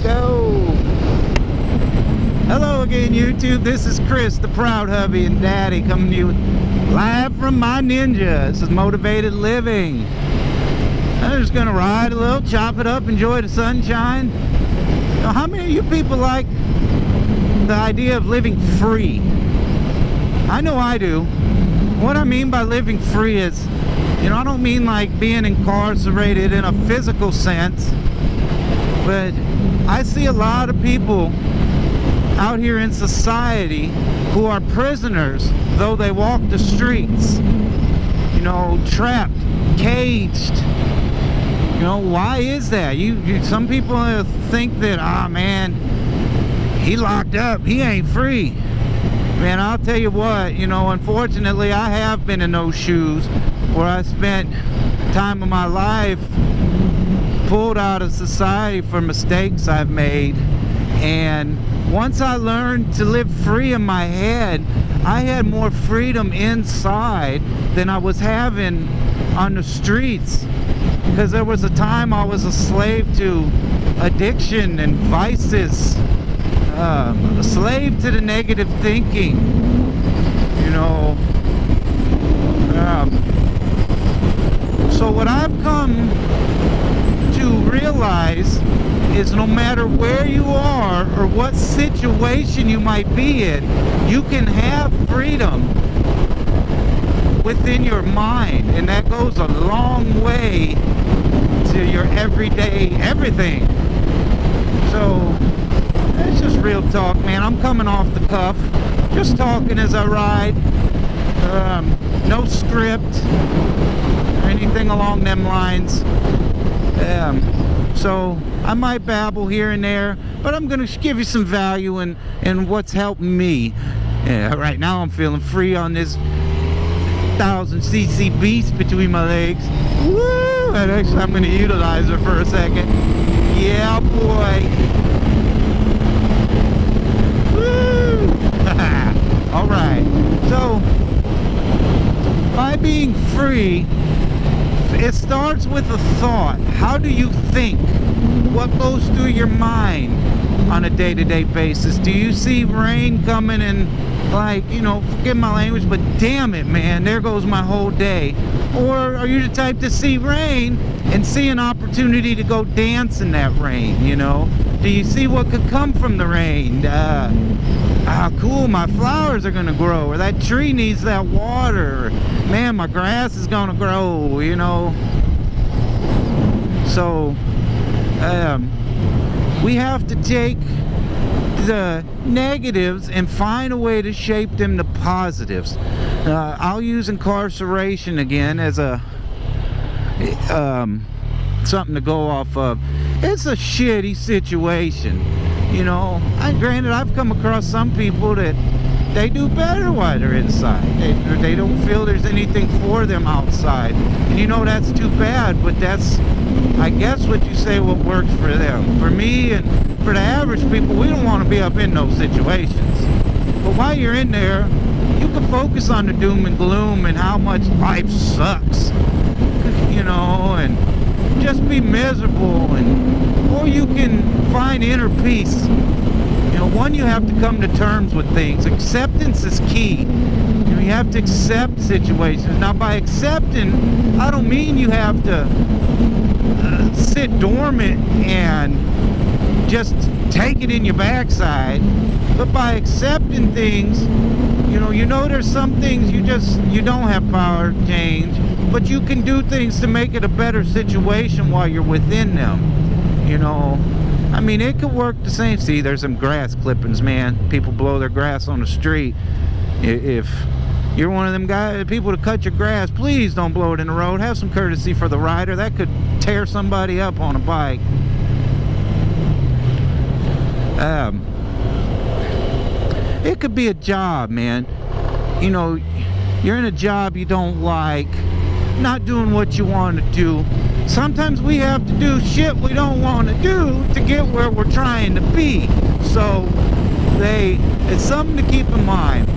go. Hello again, YouTube. This is Chris, the proud hubby and daddy, coming to you live from my Ninja. This is Motivated Living. I'm just gonna ride a little, chop it up, enjoy the sunshine. Now, how many of you people like the idea of living free? I know I do. What I mean by living free is, you know, I don't mean like being incarcerated in a physical sense, but I see a lot of people out here in society who are prisoners, though they walk the streets, you know, trapped, caged. You know, why is that? Some people think that, ah, man, he locked up, he ain't free. Man, I'll tell you what, you know, unfortunately, I have been in those shoes where I spent time of my life pulled out of society for mistakes I've made. And once I learned to live free in my head, I had more freedom inside than I was having on the streets. Because there was a time I was a slave to addiction and vices, a slave to the negative thinking, you know. So what I've come to realize is no matter where you are or what situation you might be in, you can have freedom within your mind, and that goes a long way to your everyday everything. So it's just real talk, man. I'm coming off the cuff, just talking as I ride. No script or anything along them lines. So I might babble here and there, but I'm gonna give you some value in what's helped me. Right now I'm feeling free on this 1000cc beast between my legs. Woo! And actually I'm gonna utilize her for a second. Yeah, boy. Woo! All right. So by being free, it starts with a thought. How do you think? What goes through your mind on a day-to-day basis? Do you see rain coming and, like, you know, forgive my language, but damn it, man, there goes my whole day? Or are you the type to see rain and see an opportunity to go dance in that rain, you know? Do you see what could come from the rain? Cool, my flowers are gonna grow, or that tree needs that water, or, man, my grass is gonna grow, you know? So we have to take the negatives and find a way to shape them to positives. I'll use incarceration again as a something to go off of. It's a shitty situation, you know. Granted, I've come across some people that they do better while they're inside. They don't feel there's anything for them outside, and you know that's too bad. But that's, I guess, what you say what works for them. For me and for the average people, we don't want to be up in those situations. But while you're in there, you can focus on the doom and gloom and how much life sucks, you know, and just be miserable, or you can find inner peace. You know, one, you have to come to terms with things. Acceptance is key. You know, you have to accept situations. Now, by accepting, I don't mean you have to sit dormant and just take it in your backside, but by accepting things, you know there's some things you don't have power to change, but you can do things to make it a better situation while you're within them. You know, I mean, it could work the same. See, there's some grass clippings, man. People blow their grass on the street. If you're one of them people to cut your grass, please don't blow it in the road. Have some courtesy for the rider. That could tear somebody up on a bike. It could be a job, man. You know, you're in a job you don't like, not doing what you want to do. Sometimes we have to do shit we don't want to do to get where we're trying to be. So it's something to keep in mind.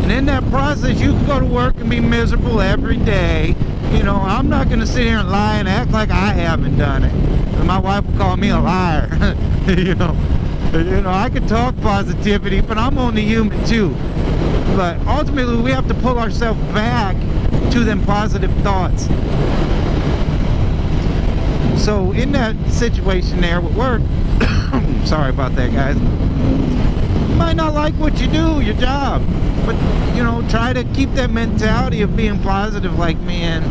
And in that process, you can go to work and be miserable every day. You know, I'm not going to sit here and lie and act like I haven't done it. And my wife will call call me a liar. you know, I could talk positivity, but I'm only human too. But ultimately, we have to pull ourselves back to them positive thoughts. So in that situation there with work, sorry about that, guys. You might not like what you do, your job, but try to keep that mentality of being positive. Like, man,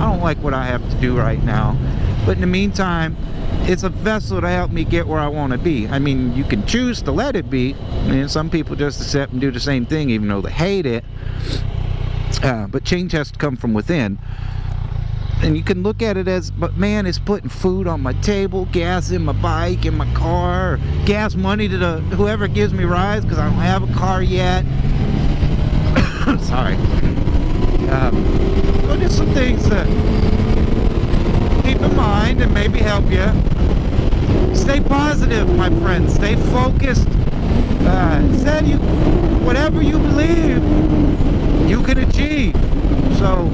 I don't like what I have to do right now, but in the meantime, it's a vessel to help me get where I want to be. I mean, you can choose to let it be, and some people just accept and do the same thing even though they hate it. But change has to come from within. And you can look at it as, but man, it's putting food on my table, gas in my bike, in my car, or gas money to whoever gives me rides because I don't have a car yet. Sorry. So just some things to keep in mind and maybe help you. Stay positive, my friends. Stay focused. Said whatever you believe, you can achieve. So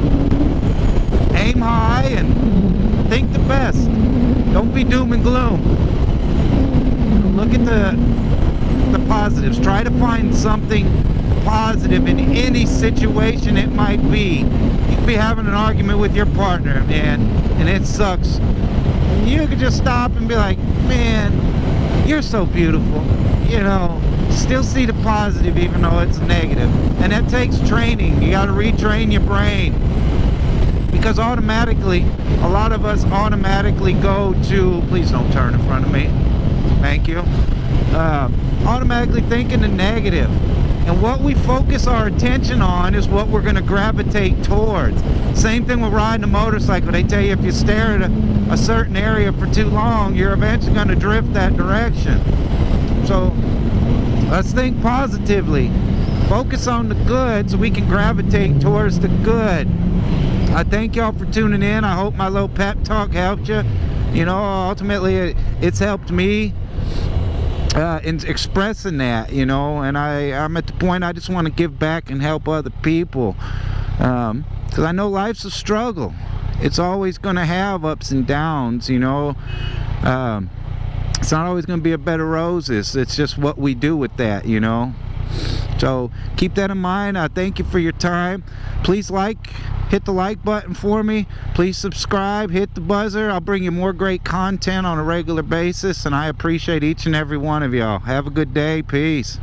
aim high and think the best. Don't be doom and gloom. Look at the positives. Try to find something positive in any situation it might be. You could be having an argument with your partner, man, and it sucks. You could just stop and be like, man, you're so beautiful. Still see the positive even though it's negative. And that takes training. You got to retrain your brain. Because automatically, a lot of us automatically go to, please don't turn in front of me, thank you, automatically thinking the negative. And what we focus our attention on is what we're going to gravitate towards. Same thing with riding a motorcycle. They tell you if you stare at a certain area for too long, you're eventually going to drift that direction. So let's think positively. Focus on the good so we can gravitate towards the good. I thank y'all for tuning in. I hope my little pep talk helped you. Ultimately it's helped me in expressing that, and I'm at the point I just want to give back and help other people, because I know life's a struggle. It's always going to have ups and downs. It's not always going to be a bed of roses. It's just what we do with that. So keep that in mind. I thank you for your time. Please hit the like button for me. Please subscribe, hit the buzzer. I'll bring you more great content on a regular basis, and I appreciate each and every one of y'all. Have a good day. Peace.